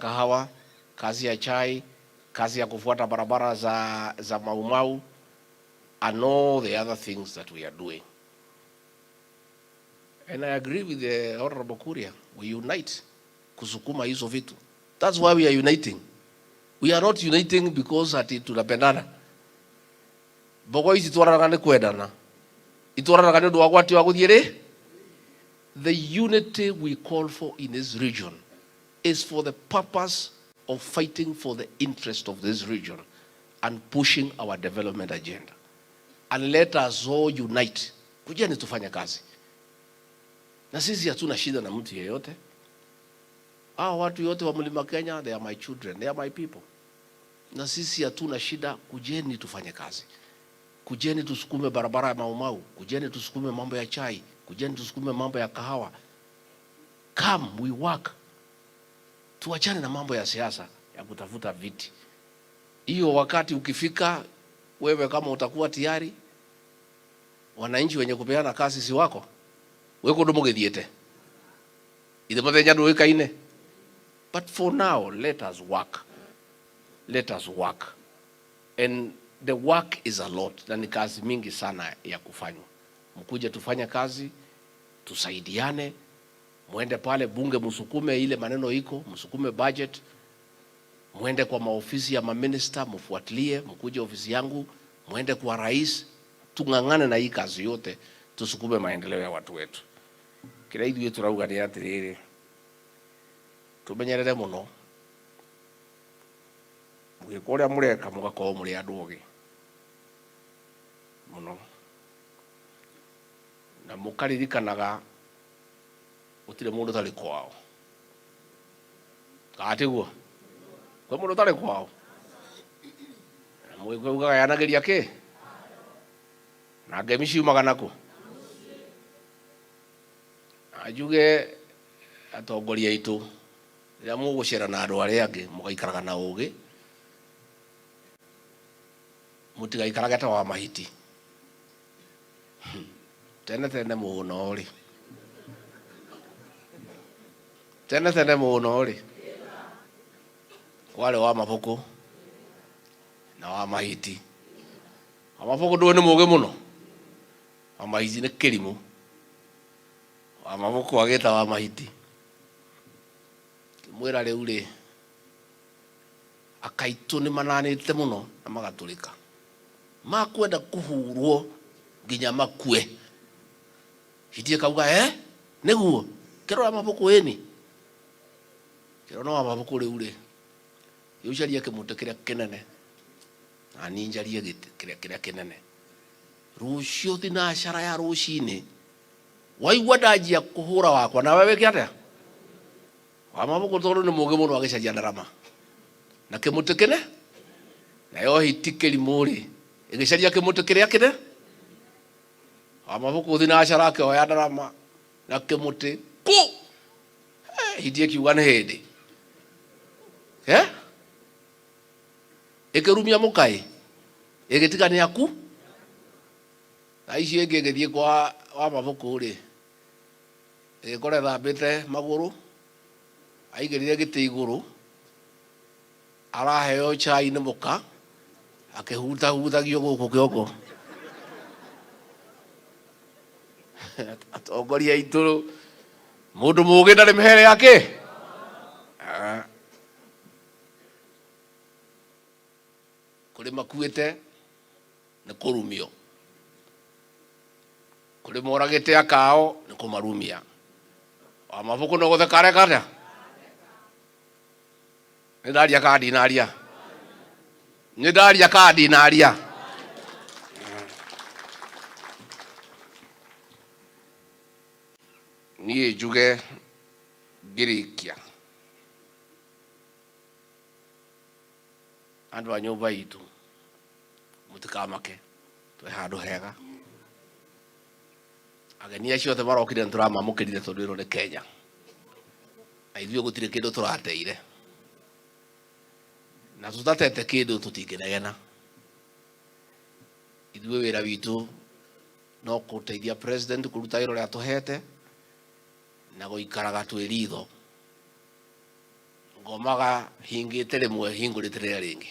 kahawa, kazi ya chai, kazi ya kufuata barabara za Maumau, and all the other things that we are doing. And I agree with the Honorable Kuria. We unite kusukuma hizo vitu. That's why we are uniting. We are not uniting because ati tunapendana. Bogo hizi tuaranaga ni kwendana. Ituaranaga ni undu wa gwati wa guthiire. The unity we call for in this region is for the purpose of fighting for the interest of this region and pushing our development agenda. And let us all unite. Kujeni tufanye kazi. Na sisi hatuna shida na mtu yeyote. Watu yote wa Mlima Kenya, they are my children, they are my people. Na sisi hatuna shida, kujeni tufanye kazi. Kujeni tusukume barabara ya Maumau, kujeni tusukume mambo ya chai, kujeni tusukume mambo ya kahawa. Come, we work. Tuachane na mambo ya siasa ya kutafuta viti. Hiyo wakati ukifika, wewe kama utakuwa tayari, wananchi wenye kupeana kazi si wako. Weko ndo mugithiete. Ithe muthenya nduikaine. But for now, let us work. Let us work. And the work is a lot. Na ni kazi mingi sana ya kufanywa. Mkuje tufanye kazi, tusaidiane, muende pale bunge msukume ile maneno iko, msukume budget, muende kwa maofisi ya maminister, mfuatilie, mkuje ofisi yangu, muende kwa rais, tungangane na hii kazi yote, tusukume maendeleo ya watu wetu. Kila ithuĩ turauga nĩ atĩrĩrĩ, tumenyerere mũno, mũgĩka ũrĩa mũreka mũgakorwo mũrĩ andũ ogĩ mũno, na mũkaririkanaga gũtirĩ mũndũ ũtarĩ kwao. Gatiguo kwĩ mũndũ ũtarĩ kwao, mũgĩkaugaga yanagĩria kĩ na ngemi ciumaga nakũ. Ajuge atongoria itu ya mugucera na andu aria angi mugaikaraga na ugi, mutigaikaraga ta wa mahiti tene muno ri, tene muno ri, kwale wa mabuku na wa mahiti. Wa mabuku ndu ni mugi muno, wa mahiti ni kirimu, wa mabuku ageta wa mahiti. Mwira riu ri akaitu ni mananite muno na magatulika, makwenda kuhurwo nginya makue. Hitie kauga niguo kirora mabuku eni, kirona wa mabuku riu ri yucarie kimute kiria kinene na ninjarie gite kiria kinene. Rucio thinacara ya rucini waigua ndanjia kuhura wakwa na wewe kiatia wa mabuku tondu ni mugi muno agicaria ndarama na kimuti kine na yo hitikiri muri igicaria kimuti kiria kine. Wa mabuku thinacara ke oya ndarama na kimuti pu hitie kiuga ni hindi ikirumia mukai igitigania ku na icio ingi ngithie kwa wa mabuku ri ikore thambite maguru aigirire giti iguru araheo chai ni muka akihuta hutagio guku kiongo. Atongoria itu mundu mugi ndari mihere yake kuri makuite ni kurumio, kuri moragite akao ni kumarumia. Wa mabuku no guthekare kare ni daria kadi naria, ni daria kadi naria. Ni juge girikia andu a nyumba itu mutikamake twe handu hega. Ageni acio te marokire nturamamukirire tondu iro ni Kenya, aithio gutire kindu turateire na tutatete kindu tutinginegena. Ithue wira witu no kuteithia president kuruta wira uria tuhete na guikaraga twi ritho ngomaga hingite rimwe hingurite ria ringi